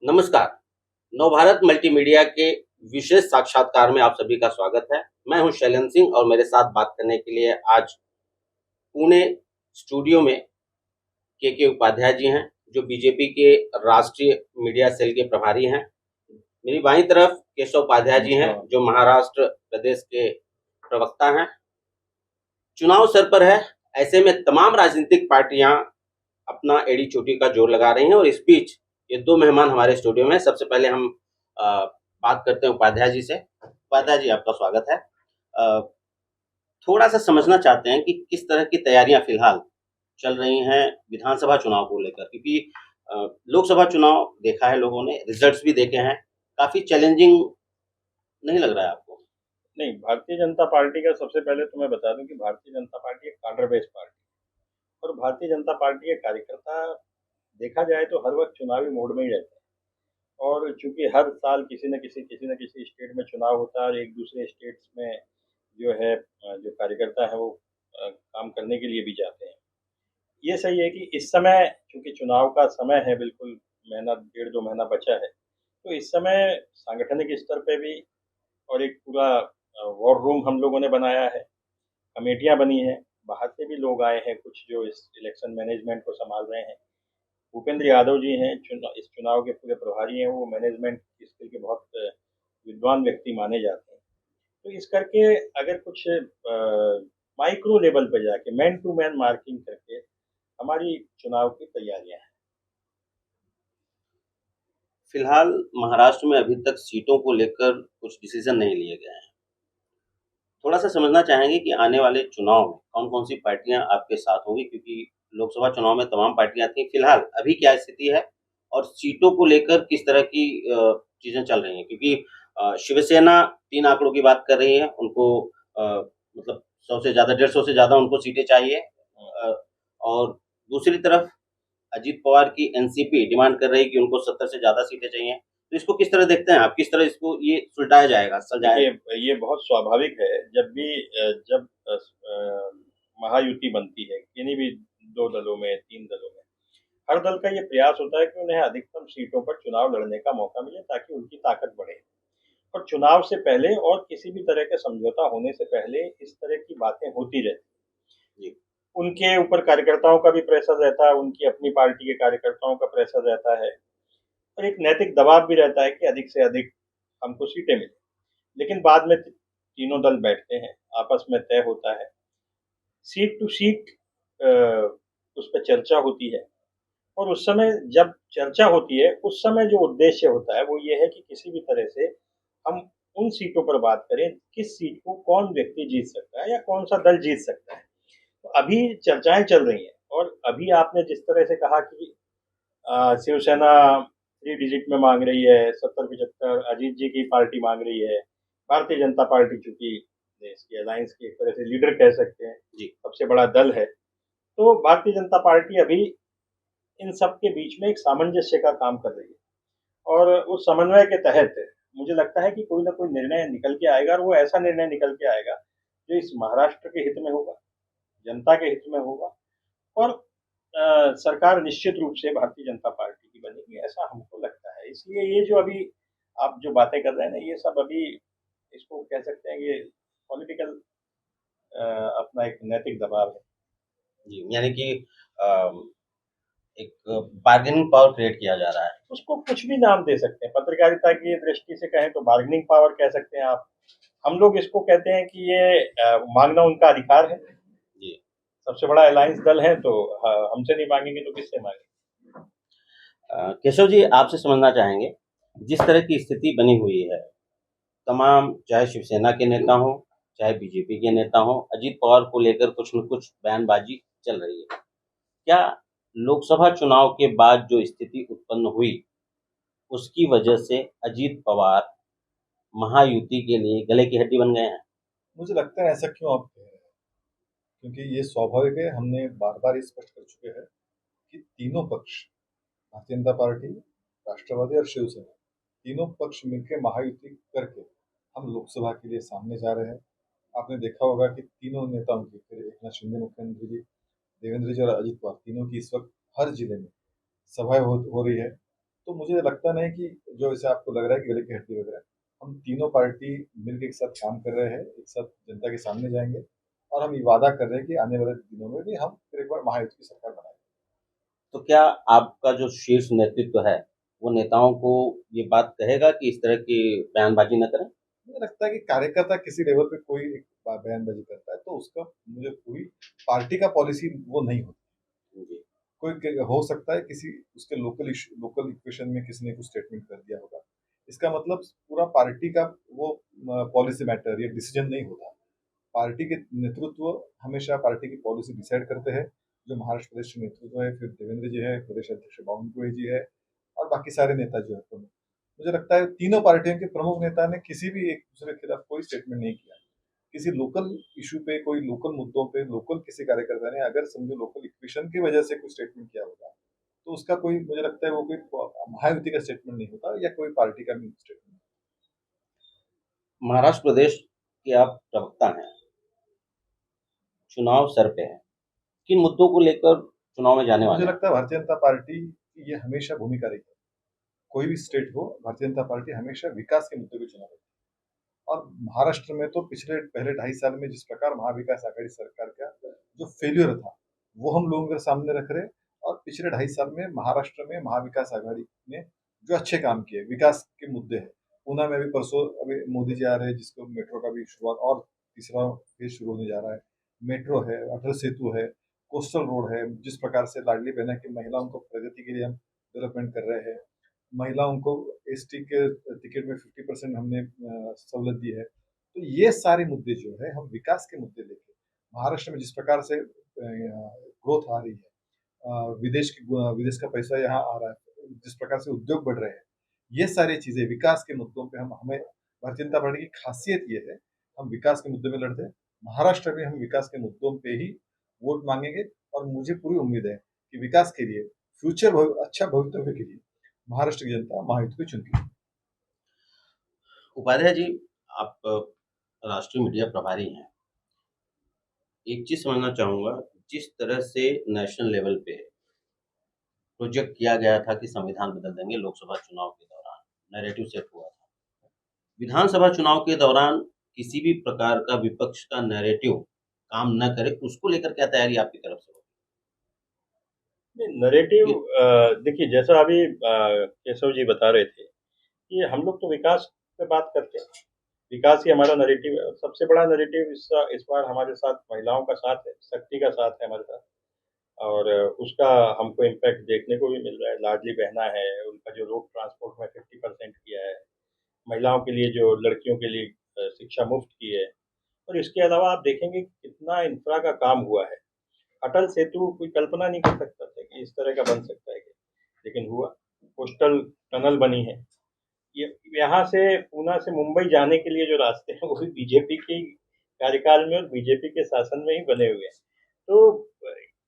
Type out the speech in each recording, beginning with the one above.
नमस्कार। नवभारत मल्टीमीडिया के विशेष साक्षात्कार में आप सभी का स्वागत है। मैं हूं शैलेंद्र सिंह और मेरे साथ बात करने के लिए आज पुणे स्टूडियो में के उपाध्याय जी हैं, जो बीजेपी के राष्ट्रीय मीडिया सेल के प्रभारी हैं। मेरी बाईं तरफ केशव उपाध्याय जी हैं, जो महाराष्ट्र प्रदेश के प्रवक्ता हैं। चुनाव सर पर है, ऐसे में तमाम राजनीतिक पार्टियां अपना एड़ी चोटी का जोर लगा रही हैं और इस बीच ये दो मेहमान हमारे स्टूडियो में। सबसे पहले हम बात करते हैं उपाध्याय जी से। उपाध्याय जी, आपका स्वागत है। थोड़ा सा समझना चाहते हैं कि किस तरह की तैयारियां फिलहाल चल रही हैं विधानसभा चुनाव को लेकर, क्योंकि लोकसभा चुनाव देखा है लोगों ने, रिजल्ट्स भी देखे हैं, काफी चैलेंजिंग नहीं लग रहा है आपको? नहीं, भारतीय जनता पार्टी का सबसे पहले तो मैं बता दूं कि भारतीय जनता पार्टी एक काडर बेस्ड पार्टी और भारतीय जनता पार्टी के कार्यकर्ता देखा जाए तो हर वक्त चुनावी मोड में ही रहते हैं। और चूंकि हर साल किसी न किसी स्टेट में चुनाव होता है और एक दूसरे स्टेट्स में जो है जो कार्यकर्ता है वो काम करने के लिए भी जाते हैं। ये सही है कि इस समय चूंकि चुनाव का समय है, बिल्कुल महीना 1.5-2 महीना बचा है, तो इस समय सांगठनिक स्तर पे भी और एक पूरा वॉर रूम हम लोगों ने बनाया है, कमेटियां बनी हैं, बाहर से भी लोग आए हैं कुछ जो इस इलेक्शन मैनेजमेंट को संभाल रहे हैं। भूपेंद्र यादव जी हैं, इस चुनाव के पूरे प्रभारी हैं, वो मैनेजमेंट स्किल के बहुत विद्वान व्यक्ति माने जाते हैं। तो इस करके अगर कुछ माइक्रो लेवल पर जाके मैन टू मैन मार्किंग करके हमारी चुनाव की तैयारियां हैं। फिलहाल महाराष्ट्र में अभी तक सीटों को लेकर कुछ डिसीजन नहीं लिए गए हैं। थोड़ा सा समझना चाहेंगे कि आने वाले चुनाव में कौन-कौन सी पार्टियां आपके साथ होंगी, क्योंकि लोकसभा चुनाव में तमाम पार्टियां थीं। फिलहाल अभी क्या स्थिति है और सीटों को लेकर किस तरह की चीजें चल रही हैं? क्योंकि शिवसेना 3 आंकड़ों की बात कर रही है, उनको मतलब 100 से ज़्यादा, 150 से ज़्यादा उनको सीटें चाहिए। और दूसरी तरफ अजीत पवार की एनसीपी डिमांड कर रही है कि उनको 70 से ज़्यादा सीटें चाहिए। तो इसको किस तरह देखते हैं आप? किस तरह इसको ये सुलझाया जाएगा, देखिए, सुलझाया? ये बहुत स्वाभाविक है। जब महायुति बनती है किन्हीं भी 2 दलों में, 3 दलों में, हर दल का ये प्रयास होता है कि उन्हें अधिकतम सीटों पर चुनाव लड़ने का मौका मिले ताकि उनकी ताकत बढ़े। और चुनाव से पहले और किसी भी तरह के समझौता होने से पहले इस तरह की बातें होती रहती हैं। जी। उनके ऊपर कार्यकर्ताओं का भी प्रेशर रहता है, उनकी अपनी पार्टी के कार्यकर्ताओं का प्रेशर रहता है और एक नैतिक दबाव भी रहता है कि अधिक से अधिक हमको सीटें मिलें। लेकिन बाद में तीनों दल बैठते हैं, आपस में तय होता है, सीट टू सीट उस पर चर्चा होती है और उस समय जब चर्चा होती है, उस समय जो उद्देश्य होता है वो ये है कि किसी भी तरह से हम उन सीटों पर बात करें, किस सीट को कौन व्यक्ति जीत सकता है या कौन सा दल जीत सकता है। तो अभी चर्चाएं चल रही हैं और अभी आपने जिस तरह से कहा कि शिवसेना 3 डिजिट में मांग रही है, 70-75 अजीत जी की पार्टी मांग रही है। भारतीय जनता पार्टी चूंकि देश की अलायंस की एक तरह से लीडर कह सकते हैं, जी। सबसे बड़ा दल है, तो भारतीय जनता पार्टी अभी इन सब के बीच में एक सामंजस्य का काम कर रही है और उस समन्वय के तहत मुझे लगता है कि कोई ना कोई निर्णय निकल के आएगा और वो ऐसा निर्णय निकल के आएगा जो इस महाराष्ट्र के हित में होगा, जनता के हित में होगा और सरकार निश्चित रूप से भारतीय जनता पार्टी की बनेगी, ऐसा हमको लगता है। इसलिए ये जो अभी आप जो बातें कर रहे हैं ना, ये सब अभी इसको कह सकते हैं कि पॉलिटिकल अपना एक नैतिक दबाव है। जी, यानी कि एक बार्गेनिंग पावर क्रिएट किया जा रहा है। उसको कुछ भी नाम दे सकते हैं, पत्रकारिता की दृष्टि से कहें तो बार्गेनिंग पावर कह सकते हैं आप। हम लोग इसको कहते हैं कि ये मांगना उनका अधिकार है। जी। सबसे बड़ा अलायंस दल है तो हमसे नहीं मांगेंगे तो किससे मांगेंगे? केशव जी, आपसे समझना चाहेंगे, जिस तरह की स्थिति बनी हुई है, तमाम चाहे शिवसेना के नेता हों, चाहे बीजेपी के नेता हों, अजीत पवार को लेकर कुछ न कुछ बयानबाजी चल रही है। क्या लोकसभा चुनाव के बाद जो स्थिति उत्पन्न हुई, उसकी वजह से अजीत पवार महायुति के लिए गले की हड्डी बन गए हैं? मुझे लगता है ऐसा क्यों आप कह रहे हैं? क्योंकि ये स्वाभाविक है, हमने बार-बार ये स्पष्ट कर चुके हैं कि तीनों पक्ष, भारतीय जनता पार्टी, राष्ट्रवादी और शिवसेना, तीनों पक्ष मिलके महायुति करके हम लोकसभा के लिए सामने जा रहे हैं। आपने देखा होगा कि तीनों नेताओं की, फिर एकनाथ शिंदे मुख्यमंत्री जी, देवेंद्र जी और अजित पवार, तीनों की इस वक्त हर जिले में सभाएं हो रही है। तो मुझे लगता नहीं कि जो ऐसे आपको लग रहा है कि गले की हड्डी वगैरह, हम तीनों पार्टी मिलकर एक साथ काम कर रहे हैं, एक साथ जनता के सामने जाएंगे और हम ये वादा कर रहे हैं कि आने वाले दिनों में भी हम फिर एक बार महायुति की सरकार बनाएंगे। तो क्या आपका जो शीर्ष नेतृत्व है, वो नेताओं को ये बात कहेगा कि इस तरह की बयानबाजी न करें? मुझे लगता है कि कार्यकर्ता किसी लेवल पे कोई एक बयानबाजी करता है तो उसका मुझे पूरी पार्टी का पॉलिसी वो नहीं होती। जी, कोई हो सकता है किसी उसके लोकल इक्वेशन में किसी ने कुछ स्टेटमेंट कर दिया होगा, इसका मतलब पूरा पार्टी का वो पॉलिसी मैटर या डिसीजन नहीं होता। पार्टी के नेतृत्व हमेशा पार्टी की पॉलिसी डिसाइड करते हैं, जो महाराष्ट्र प्रदेश के नेतृत्व है, फिर देवेंद्र जी है, प्रदेश अध्यक्ष बावनकुळे जी है और बाकी सारे नेता जो है प्रमुख। मुझे लगता है तीनों पार्टियों के प्रमुख नेता ने किसी भी एक दूसरे के खिलाफ कोई स्टेटमेंट नहीं किया। किसी लोकल इशू पे, कोई लोकल मुद्दों पे, लोकल किसी कार्यकर्ता ने अगर समझो लोकल इक्वेशन की वजह से कोई स्टेटमेंट किया होगा, तो उसका कोई मुझे लगता है वो कोई महायुति का स्टेटमेंट नहीं होता या कोई पार्टी का भी स्टेटमेंट। महाराष्ट्र प्रदेश के आप प्रवक्ता हैं, चुनाव सर पे है। किन मुद्दों को लेकर चुनाव में जाने मुझे वाले हैं? लगता है भारतीय जनता पार्टी की ये हमेशा भूमिका रही है। कोई भी स्टेट हो, भारतीय जनता पार्टी हमेशा विकास के मुद्दे पे चुनाव लड़ती है। और महाराष्ट्र में तो पिछले पहले 2.5 साल में जिस प्रकार महाविकास आघाड़ी सरकार का जो फेल्यूर था, वो हम लोगों के सामने रख रहे हैं। और पिछले 2.5 साल में महाराष्ट्र में महाविकास आघाड़ी ने जो अच्छे काम किए, विकास के मुद्दे हैं। ऊना में अभी परसों अभी मोदी जी आ रहे हैं, जिसको मेट्रो का भी शुरुआत और तीसरा फेज शुरू होने जा रहा है। मेट्रो है, अटल सेतु है, कोस्टल रोड है, जिस प्रकार से लाडली बहना की महिलाओं को प्रगति के लिए हम डेवलपमेंट कर रहे हैं। महिलाओं को एसटी के टिकट में 50% हमने सहूलत दी है। तो ये सारे मुद्दे जो है हम विकास के मुद्दे लेके महाराष्ट्र में जिस प्रकार से ग्रोथ आ रही है, विदेश का पैसा यहाँ आ रहा है, जिस प्रकार से उद्योग बढ़ रहे हैं, ये सारी चीजें विकास के मुद्दों पे हम हमें भारतीय जनता पार्टी की खासियत ये है, हम विकास के मुद्दे में लड़ते हैं। महाराष्ट्र में हम विकास के मुद्दों पे ही वोट मांगेंगे और मुझे पूरी उम्मीद है कि विकास के लिए अच्छा भविष्य के लिए महाराष्ट्र की जनता महायुति को चुनती है। उपाध्याय जी, आप राष्ट्रीय मीडिया प्रभारी हैं। एक चीज समझना चाहूंगा, जिस तरह से नेशनल लेवल पे प्रोजेक्ट किया गया था कि संविधान बदल देंगे लोकसभा चुनाव के दौरान, नैरेटिव सेट हुआ था। विधानसभा चुनाव के दौरान किसी भी प्रकार का विपक्ष का नैरेटिव काम न करे, उसको लेकर क्या तैयारी आपकी तरफ से होगी? नरेटिव देखिए, जैसा अभी केशव जी बता रहे थे कि हम लोग तो विकास पे बात करते हैं, विकास ही हमारा नरेटिव है। सबसे बड़ा नरेटिव इस बार हमारे साथ महिलाओं का साथ है, शक्ति का साथ है हमारे साथ, और उसका हमको इम्पैक्ट देखने को भी मिल रहा है। लाडली बहना है, उनका जो रोड ट्रांसपोर्ट में 50% किया है, महिलाओं के लिए जो लड़कियों के लिए शिक्षा मुफ्त की है, और इसके अलावा आप देखेंगे कितना इंफ्रा का काम हुआ है। अटल सेतु कोई कल्पना नहीं कर सकता था कि इस तरह का बन सकता है, लेकिन हुआ। कोस्टल टनल बनी है। ये यहाँ से पूना से मुंबई जाने के लिए जो रास्ते हैं वो भी बीजेपी के कार्यकाल में और बीजेपी के शासन में ही बने हुए हैं। तो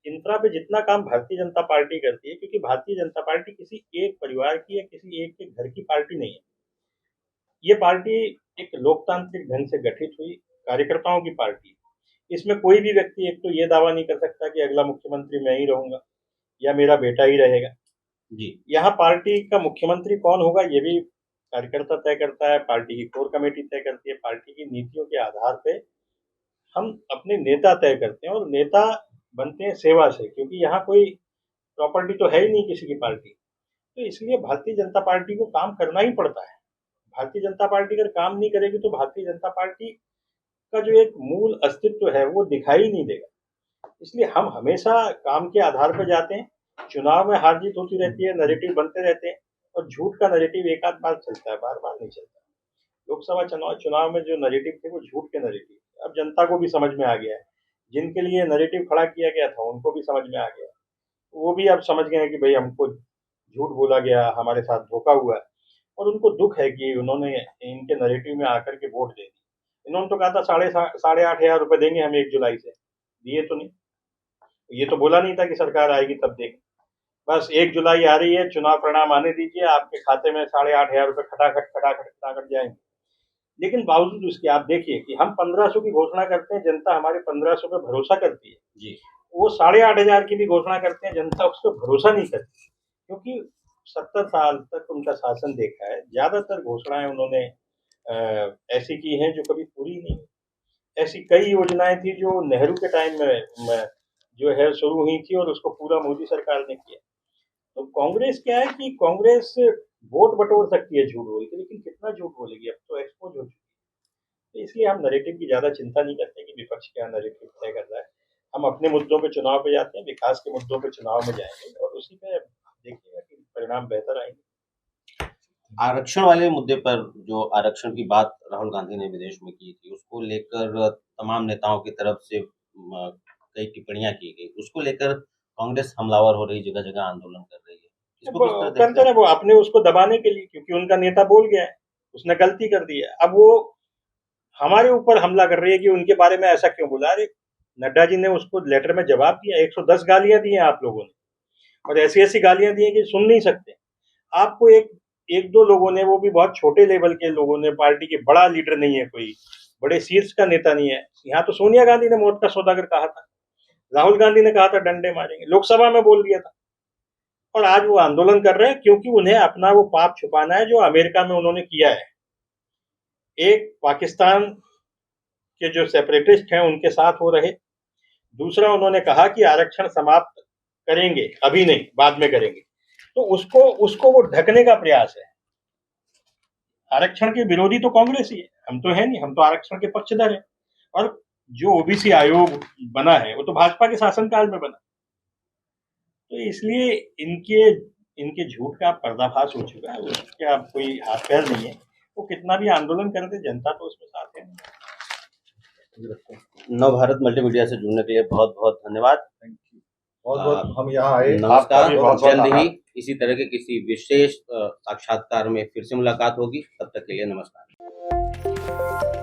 इंफ्रा पे जितना काम भारतीय जनता पार्टी करती है, क्योंकि भारतीय जनता पार्टी किसी एक परिवार की या किसी एक के घर की पार्टी नहीं है। ये पार्टी एक लोकतांत्रिक ढंग से गठित हुई कार्यकर्ताओं की पार्टी है। इसमें कोई भी व्यक्ति एक तो ये दावा नहीं कर सकता कि अगला मुख्यमंत्री मैं ही रहूंगा या मेरा बेटा ही रहेगा। जी, यहाँ पार्टी का मुख्यमंत्री कौन होगा ये भी कार्यकर्ता तय करता है, पार्टी की कोर कमेटी तय करती है, पार्टी की नीतियों के आधार पे हम अपने नेता तय करते हैं, और नेता बनते हैं सेवा से, क्योंकि यहाँ कोई प्रॉपर्टी तो है ही नहीं किसी की पार्टी। तो इसलिए भारतीय जनता पार्टी को काम करना ही पड़ता है। भारतीय जनता पार्टी अगर काम नहीं करेगी तो भारतीय जनता पार्टी का जो एक मूल अस्तित्व है वो दिखाई नहीं देगा। इसलिए हम हमेशा काम के आधार पर जाते हैं। चुनाव में हार जीत होती रहती है, नैरेटिव बनते रहते हैं, और झूठ का नैरेटिव एक आध बार चलता है, बार बार नहीं चलता। लोकसभा चुनाव में जो नैरेटिव थे वो झूठ के नैरेटिव, अब जनता को भी समझ में आ गया है। जिनके लिए नैरेटिव खड़ा किया गया था उनको भी समझ में आ गया, वो भी अब समझ गए हैं कि भाई हमको झूठ बोला गया, हमारे साथ धोखा हुआ है, और उनको दुख है कि उन्होंने इनके नैरेटिव में आकर के वोट दे दी। इन्होंने तो कहा था 8,500 रुपए देंगे हम 1 जुलाई से, दिए तो नहीं। ये तो बोला नहीं था कि सरकार आएगी तब देंगे। बस 1 जुलाई आ रही है, चुनाव परिणाम आने दीजिए, आपके खाते में 8,500 रुपए खटाखट जाएंगे। लेकिन बावजूद उसके आप देखिए कि हम 1500 की घोषणा करते हैं, जनता हमारे 1500 पे भरोसा करती है। जी, वो 8,500 की भी घोषणा करते हैं, जनता उस पर भरोसा नहीं करती। क्योंकि 70 साल तक उनका शासन देखा है, ज़्यादातर घोषणाएं उन्होंने ऐसी की हैं जो कभी पूरी नहीं हुई। ऐसी कई योजनाएं थी जो नेहरू के टाइम में जो है शुरू हुई थी और उसको पूरा मोदी सरकार ने किया। तो कांग्रेस क्या है कि कांग्रेस वोट बटोर सकती है झूठ बोल के, लेकिन कितना झूठ बोलेगी, अब तो एक्सपोज हो चुकी है। तो इसलिए हम नैरेटिव की ज़्यादा चिंता नहीं करते कि विपक्ष क्या नैरेटिव तय कर रहा है। हम अपने मुद्दों पे चुनाव पे जाते हैं, विकास के मुद्दों पे चुनाव में जाएंगे और उसी पे देखिएगा कि परिणाम बेहतर आएंगे। आरक्षण वाले मुद्दे पर जो आरक्षण की बात राहुल गांधी ने विदेश में की थी, उसको लेकर तमाम नेताओं की तरफ से कई टिप्पणियां की गई। उसको लेकर कांग्रेस हमलावर हो रही, जगह जगह आंदोलन कर रही है। इसको किस तरह देखते करते हैं? रहे, वो अपने उसको दबाने के लिए, क्योंकि उनका नेता बोल गया है, उसने गलती कर दी है। अब वो हमारे ऊपर हमला कर रही है कि उनके बारे में ऐसा क्यों बोला। अरे नड्डा जी ने उसको लेटर में जवाब दिया, 110 गालियां दी हैं आप लोगों ने, और ऐसी ऐसी गालियां दी हैं कि सुन नहीं सकते। आपको एक दो लोगों ने, वो भी बहुत छोटे लेवल के लोगों ने, पार्टी के बड़ा लीडर नहीं है, कोई बड़े शीर्ष का नेता नहीं है। यहाँ तो सोनिया गांधी ने मौत का सौदागर कहा था, राहुल गांधी ने कहा था डंडे मारेंगे, लोकसभा में बोल दिया था। और आज वो आंदोलन कर रहे हैं क्योंकि उन्हें अपना वो पाप छुपाना है जो अमेरिका में उन्होंने किया है। एक पाकिस्तान के जो सेपरेटिस्ट हैं उनके साथ हो रहे, दूसरा उन्होंने कहा कि आरक्षण समाप्त करेंगे, अभी नहीं बाद में करेंगे। तो उसको वो ढकने का प्रयास है। आरक्षण के विरोधी तो कांग्रेस ही है, हम तो है नहीं, हम तो आरक्षण के पक्षधर हैं। और जो ओबीसी आयोग बना है वो तो भाजपा के शासनकाल में बना। तो इसलिए इनके इनके झूठ का पर्दाफाश हो चुका है, उसका अब कोई हाथ पैर नहीं है। वो कितना भी आंदोलन कर दे, जनता तो उसमें साथ है। नवभारत मल्टीमीडिया से जुड़ने के लिए बहुत बहुत धन्यवाद। थैंक यू, बहुत बहुत हम यहाँ आए। नमस्कार। आपका भी बहुत-बहुत जल्द आभार। ही इसी तरह के किसी विशेष साक्षात्कार में फिर से मुलाकात होगी। तब तक के लिए नमस्कार।